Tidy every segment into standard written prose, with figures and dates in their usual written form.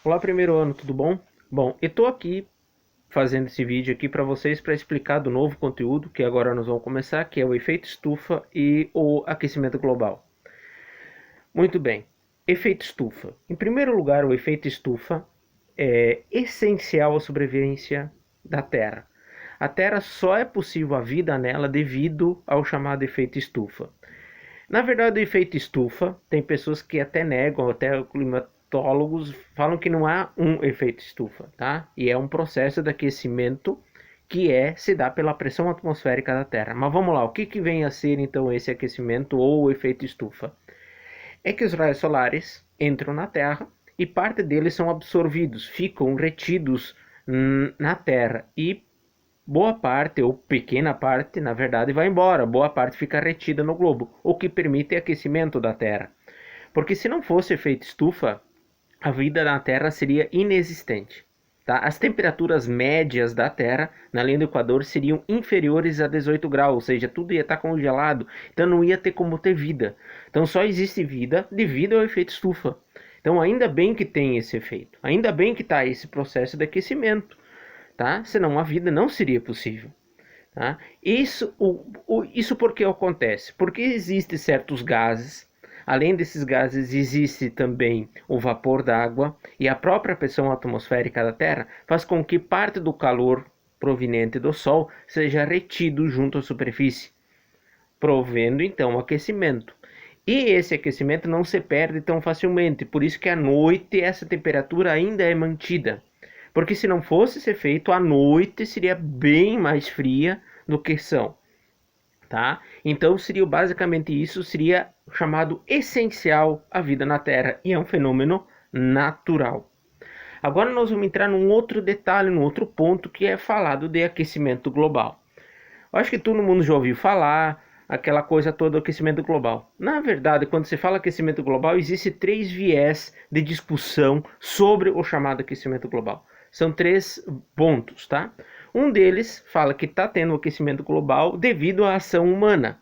Olá, primeiro ano, tudo bom? Bom, eu tô aqui fazendo esse vídeo aqui para vocês para explicar do novo conteúdo que agora nós vamos começar, que é o efeito estufa e o aquecimento global. Muito bem. Efeito estufa. Em primeiro lugar, o efeito estufa é essencial à sobrevivência da Terra. A Terra só é possível a vida nela devido ao chamado efeito estufa. Na verdade, o efeito estufa, tem pessoas que até negam, até climatólogos falam que não há um efeito estufa, tá? E é um processo de aquecimento que se dá pela pressão atmosférica da Terra. Mas vamos lá, o que vem a ser então esse aquecimento ou o efeito estufa? É que os raios solares entram na Terra e parte deles são absorvidos, ficam retidos na Terra e boa parte, ou pequena parte, na verdade, vai embora. Boa parte fica retida no globo, o que permite aquecimento da Terra. Porque se não fosse efeito estufa, a vida na Terra seria inexistente. Tá? As temperaturas médias da Terra, na linha do Equador, seriam inferiores a 18 graus, ou seja, tudo ia estar congelado, então não ia ter como ter vida. Então só existe vida devido ao efeito estufa. Então ainda bem que tem esse efeito, ainda bem que está esse processo de aquecimento, tá? Senão a vida não seria possível. Tá? Isso por que acontece? Porque existem certos gases, além desses gases existe também o vapor d'água e a própria pressão atmosférica da Terra faz com que parte do calor proveniente do Sol seja retido junto à superfície, provendo então o aquecimento. E esse aquecimento não se perde tão facilmente, por isso que à noite essa temperatura ainda é mantida. Porque se não fosse ser feito, à noite seria bem mais fria do que são, tá? Então seria basicamente isso, seria chamado essencial à vida na Terra e é um fenômeno natural. Agora nós vamos entrar num outro detalhe, num outro ponto que é falado de aquecimento global. Eu acho que todo mundo já ouviu falar aquela coisa toda do aquecimento global. Na verdade, quando se fala aquecimento global, existe três viés de discussão sobre o chamado aquecimento global. São três pontos, tá? Um deles fala que está tendo aquecimento global devido à ação humana.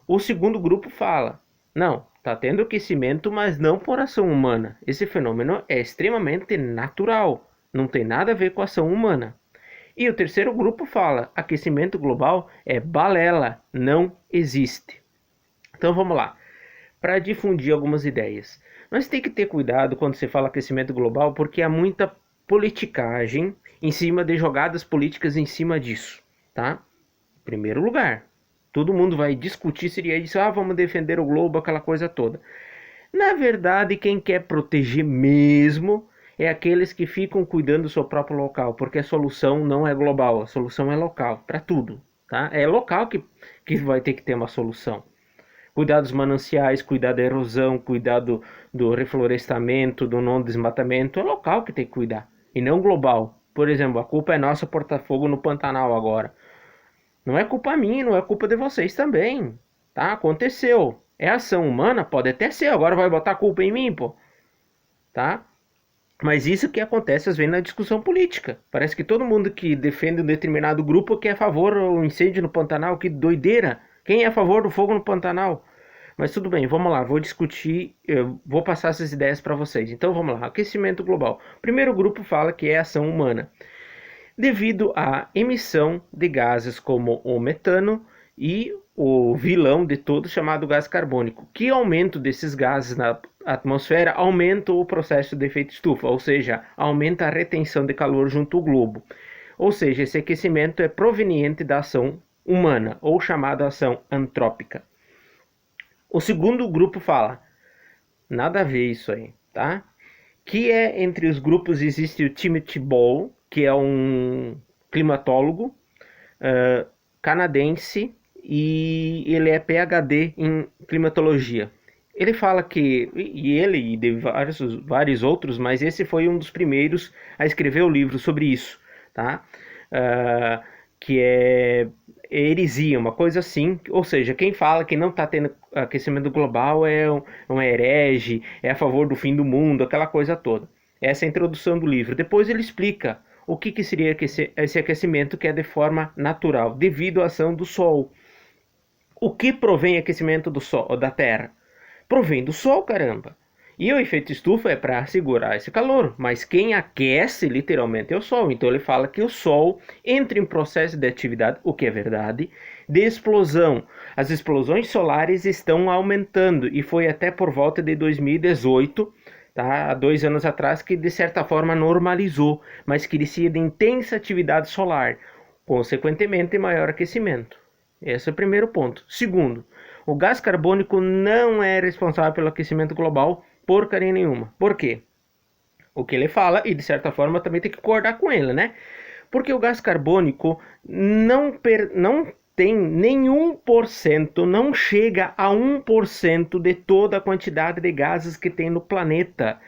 O segundo grupo fala, não, está tendo aquecimento, mas não por ação humana. Esse fenômeno é extremamente natural, não tem nada a ver com a ação humana. E o terceiro grupo fala, aquecimento global é balela, não existe. Então vamos lá, para difundir algumas ideias. Nós tem que ter cuidado quando se fala aquecimento global, porque há muita politicagem em cima de jogadas políticas em cima disso, tá? Em primeiro lugar, todo mundo vai discutir seria isso, vamos defender o globo, aquela coisa toda. Na verdade, quem quer proteger mesmo é aqueles que ficam cuidando do seu próprio local, porque a solução não é global, a solução é local, para tudo, tá? É local que vai ter que ter uma solução. Cuidar dos mananciais, cuidar da erosão, cuidar do reflorestamento, do não desmatamento, é local que tem que cuidar, e não global. Por exemplo, a culpa é nossa por botar fogo no Pantanal agora. Não é culpa minha, não é culpa de vocês também, tá? Aconteceu. É ação humana? Pode até ser, agora vai botar a culpa em mim, pô, tá? Mas isso que acontece às vezes na discussão política. Parece que todo mundo que defende um determinado grupo que é a favor do incêndio no Pantanal, que doideira. Quem é a favor do fogo no Pantanal? Mas tudo bem, vamos lá, vou discutir, eu vou passar essas ideias para vocês. Então vamos lá, aquecimento global. O primeiro grupo fala que é ação humana, devido à emissão de gases como o metano e o vilão de todos chamado gás carbônico. Que aumento desses gases na atmosfera aumenta o processo de efeito estufa, ou seja, aumenta a retenção de calor junto ao globo. Ou seja, esse aquecimento é proveniente da ação humana, ou chamada ação antrópica. O segundo grupo fala, nada a ver isso aí, tá? Que é entre os grupos existe o Timothy Ball, que é um climatólogo canadense e ele é PhD em climatologia. Ele fala que, e ele e de vários outros, mas esse foi um dos primeiros a escrever o livro sobre isso, tá? Que é heresia, uma coisa assim, ou seja, quem fala que não está tendo aquecimento global é um herege, é a favor do fim do mundo, aquela coisa toda. Essa é a introdução do livro. Depois ele explica o que seria esse aquecimento que é de forma natural, devido à ação do Sol. O que provém aquecimento do Sol, da Terra? Provém do Sol, caramba. E o efeito estufa é para segurar esse calor, mas quem aquece literalmente é o Sol. Então ele fala que o Sol entra em processo de atividade, o que é verdade, de explosão. As explosões solares estão aumentando e foi até por volta de 2018, tá? Há 2 anos atrás, que de certa forma normalizou, mas crescia de intensa atividade solar, consequentemente maior aquecimento. Esse é o primeiro ponto. Segundo, o gás carbônico não é responsável pelo aquecimento global porcaria nenhuma. Por quê? O que ele fala, e de certa forma também tem que concordar com ele, né? Porque o gás carbônico não tem nenhum por cento, não chega a 1% de toda a quantidade de gases que tem no planeta.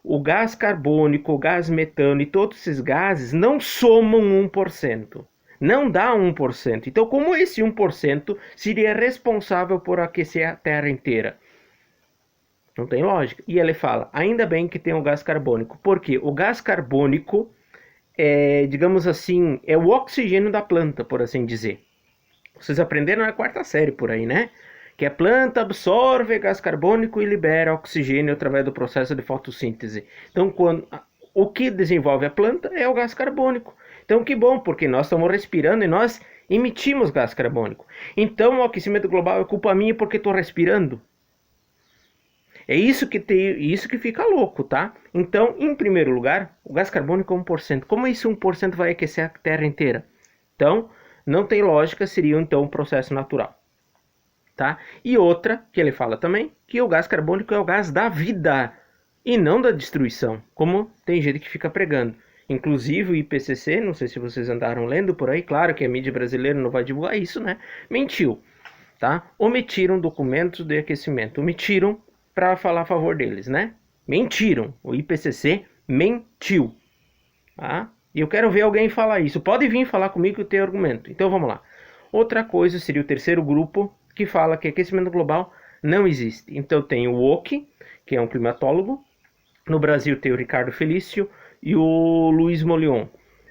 O gás carbônico, o gás metano e todos esses gases não somam 1%. Não dá 1%. Então, como esse 1% seria responsável por aquecer a Terra inteira? Não tem lógica. E ele fala, ainda bem que tem o gás carbônico. Porque o gás carbônico é, digamos assim, é o oxigênio da planta, por assim dizer. Vocês aprenderam na quarta série por aí, né? Que a planta absorve gás carbônico e libera oxigênio através do processo de fotossíntese. Então, o que desenvolve a planta é o gás carbônico. Então, que bom, porque nós estamos respirando e nós emitimos gás carbônico. Então, o aquecimento global é culpa minha porque estou respirando. É isso que fica louco, tá? Então, em primeiro lugar, o gás carbônico é 1%. Como esse 1% vai aquecer a Terra inteira? Então, não tem lógica, seria então um processo natural. Tá? E outra, que ele fala também, que o gás carbônico é o gás da vida e não da destruição, como tem gente que fica pregando. Inclusive o IPCC, não sei se vocês andaram lendo por aí, claro que a mídia brasileira não vai divulgar isso, né? Mentiu, tá? Omitiram documentos de aquecimento, omitiram para falar a favor deles, né? Mentiram, o IPCC mentiu, tá? E eu quero ver alguém falar isso. Pode vir falar comigo que eu tenho argumento. Então vamos lá. Outra coisa seria o terceiro grupo, que fala que aquecimento global não existe. Então tem o Oki, que é um climatólogo. No Brasil tem o Ricardo Felício e o Luiz Molion,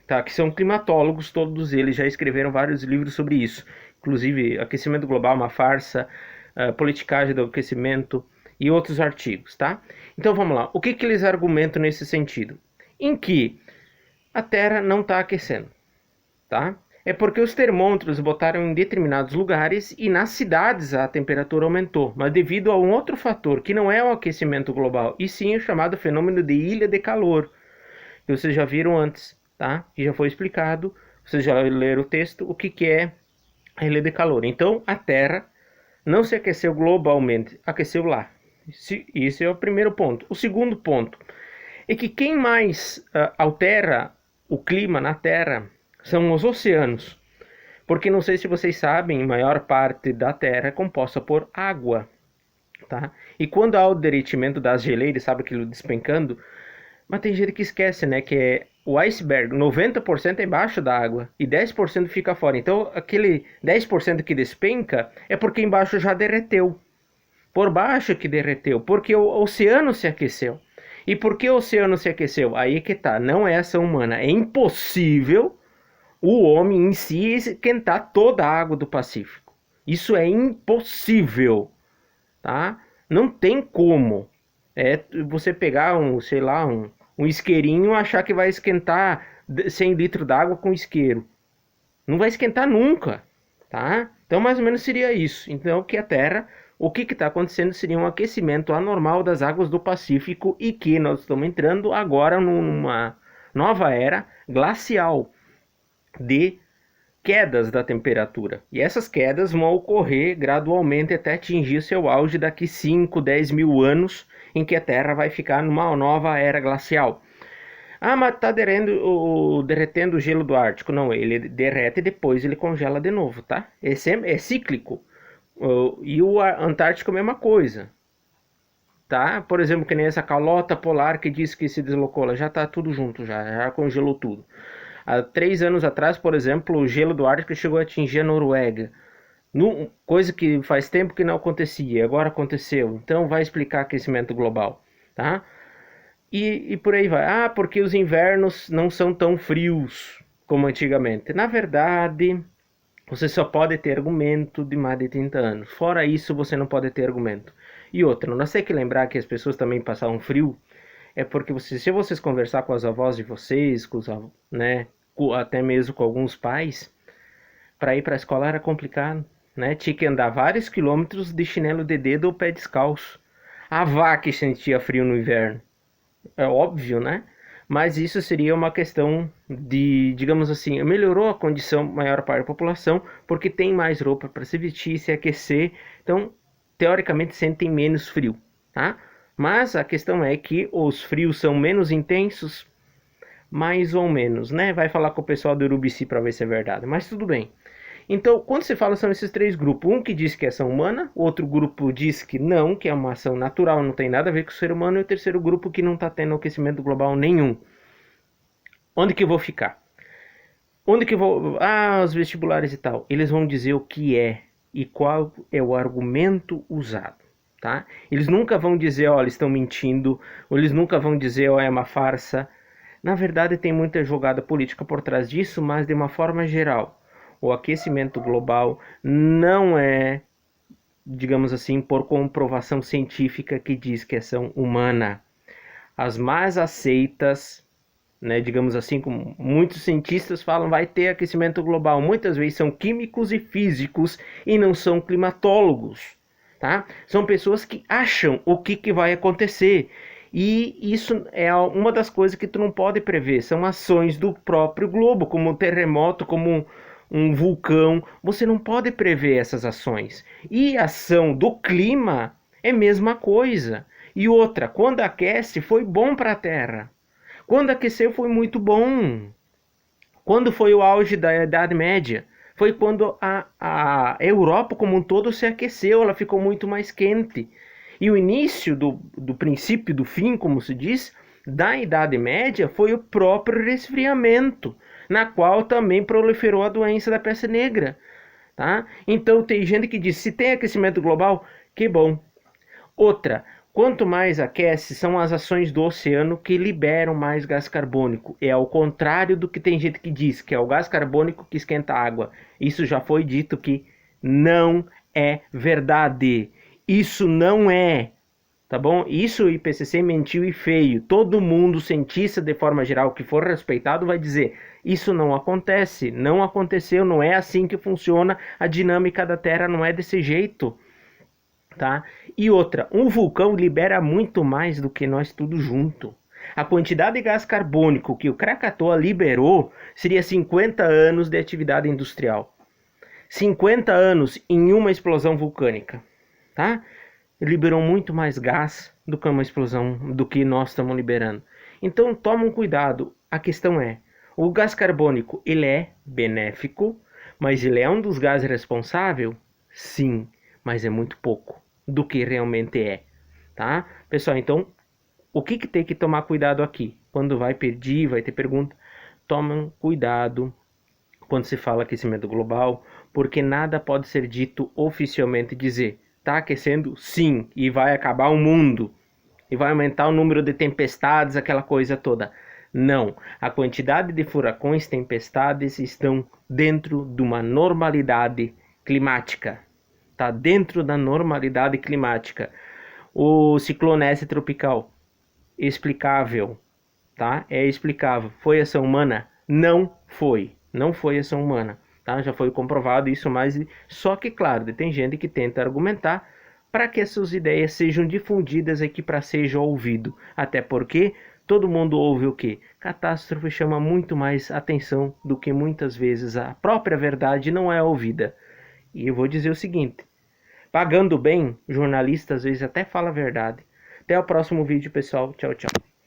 tá? Que são climatólogos, todos eles já escreveram vários livros sobre isso. Inclusive, Aquecimento Global, uma farsa, politicagem do aquecimento e outros artigos, tá? Então vamos lá. O que, que eles argumentam nesse sentido? Em que a Terra não está aquecendo, tá? É porque os termômetros botaram em determinados lugares e nas cidades a temperatura aumentou, mas devido a um outro fator, que não é o aquecimento global, e sim o chamado fenômeno de ilha de calor, que vocês já viram antes, tá? Que já foi explicado, vocês já leram o texto, o que, que é a ilha de calor. Então, a Terra não se aqueceu globalmente, aqueceu lá. Esse é o primeiro ponto. O segundo ponto é que quem mais altera o clima na Terra são os oceanos. Porque não sei se vocês sabem, a maior parte da Terra é composta por água, tá? E quando há o derretimento das geleiras, sabe aquilo despencando? Mas tem gente que esquece, né? Que é o iceberg, 90% é embaixo da água e 10% fica fora. Então, aquele 10% que despenca é porque embaixo já derreteu. Por baixo que derreteu, porque o oceano se aqueceu. E por que o oceano se aqueceu? Aí que tá, não é ação humana. É impossível o homem em si esquentar toda a água do Pacífico. Isso é impossível, tá? Não tem como. É você pegar sei lá, um isqueirinho e achar que vai esquentar 100 litros d'água com isqueiro. Não vai esquentar nunca, tá? Então, mais ou menos seria isso. Então, que a Terra, o que está acontecendo seria um aquecimento anormal das águas do Pacífico e que nós estamos entrando agora numa nova era glacial de quedas da temperatura. E essas quedas vão ocorrer gradualmente até atingir seu auge daqui 5, 10 mil anos, em que a Terra vai ficar numa nova era glacial. Ah, mas está derretendo o gelo do Ártico. Não, ele derrete e depois ele congela de novo, tá? É cíclico. E o Antártico é a mesma coisa, tá? Por exemplo, que nem essa calota polar que diz que se deslocou, ela já está tudo junto, já congelou tudo. Há 3 anos atrás, por exemplo, o gelo do Ártico chegou a atingir a Noruega. Coisa que faz tempo que não acontecia, agora aconteceu. Então vai explicar aquecimento global, tá? E por aí vai. Ah, porque os invernos não são tão frios como antigamente. Na verdade, você só pode ter argumento de mais de 30 anos. Fora isso, você não pode ter argumento. E outra, nós temos que lembrar que as pessoas também passavam frio, é porque se vocês conversar com as avós de vocês, né, até mesmo com alguns pais, para ir para a escola era complicado, né? Tinha que andar vários quilômetros de chinelo de dedo ou pé descalço. A vaca sentia frio no inverno, é óbvio, né? Mas isso seria uma questão de, digamos assim, melhorou a condição maior parte da população, porque tem mais roupa para se vestir, se aquecer, então, teoricamente, sentem menos frio, tá? Mas a questão é que os frios são menos intensos, mais ou menos, né? Vai falar com o pessoal do Urubici para ver se é verdade, mas tudo bem. Então, quando se fala, são esses três grupos. Um que diz que é ação humana, o outro grupo diz que não, que é uma ação natural, não tem nada a ver com o ser humano, e o terceiro grupo que não está tendo aquecimento global nenhum. Onde que eu vou ficar? Onde que eu vou... Ah, os vestibulares e tal. Eles vão dizer o que é e qual é o argumento usado, tá? Eles nunca vão dizer, ó, eles estão mentindo, ou eles nunca vão dizer, ó, é uma farsa. Na verdade, tem muita jogada política por trás disso, mas de uma forma geral, o aquecimento global não é, digamos assim, por comprovação científica que diz que é ação humana. As mais aceitas, né, digamos assim, como muitos cientistas falam, vai ter aquecimento global. Muitas vezes são químicos e físicos e não são climatólogos, tá? São pessoas que acham o que vai acontecer. E isso é uma das coisas que tu não pode prever. São ações do próprio globo, como um terremoto, como um vulcão. Você não pode prever essas ações. E a ação do clima é a mesma coisa. E outra, quando aquece, foi bom para a Terra. Quando aqueceu, foi muito bom. Quando foi o auge da Idade Média? Foi quando a Europa como um todo se aqueceu, ela ficou muito mais quente. E o início do princípio do fim, como se diz, da Idade Média foi o próprio resfriamento, na qual também proliferou a doença da peste negra. Tá? Então tem gente que diz, se tem aquecimento global, que bom. Outra, quanto mais aquece, são as ações do oceano que liberam mais gás carbônico. É ao contrário do que tem gente que diz, que é o gás carbônico que esquenta a água. Isso já foi dito que não é verdade. Isso não é, tá bom? Isso o IPCC mentiu e feio. Todo mundo, cientista de forma geral, que for respeitado, vai dizer, isso não acontece, não aconteceu, não é assim que funciona, a dinâmica da Terra não é desse jeito. Tá? E outra, um vulcão libera muito mais do que nós tudo junto. A quantidade de gás carbônico que o Krakatoa liberou seria 50 anos de atividade industrial. 50 anos em uma explosão vulcânica, tá? Liberou muito mais gás do que uma explosão do que nós estamos liberando. Então, tomem cuidado. A questão é, o gás carbônico, ele é benéfico, mas ele é um dos gases responsáveis? Sim, mas é muito pouco do que realmente é, tá? Pessoal, então, o que tem que tomar cuidado aqui? Quando vai pedir, vai ter pergunta, tomem cuidado quando se fala aquecimento global, porque nada pode ser dito oficialmente dizer, tá aquecendo? Sim, e vai acabar o mundo, e vai aumentar o número de tempestades, aquela coisa toda. Não, a quantidade de furacões, tempestades estão dentro de uma normalidade climática. Está dentro da normalidade climática. O ciclone S tropical, explicável, tá? É explicável. Foi ação humana? Não foi. Não foi ação humana, tá? Já foi comprovado isso, mas só que claro, tem gente que tenta argumentar para que essas ideias sejam difundidas aqui para seja ouvido. Até porque todo mundo ouve o quê? Catástrofe chama muito mais atenção do que muitas vezes a própria verdade não é ouvida. E eu vou dizer o seguinte, pagando bem, jornalista às vezes até fala a verdade. Até o próximo vídeo, pessoal. Tchau, tchau.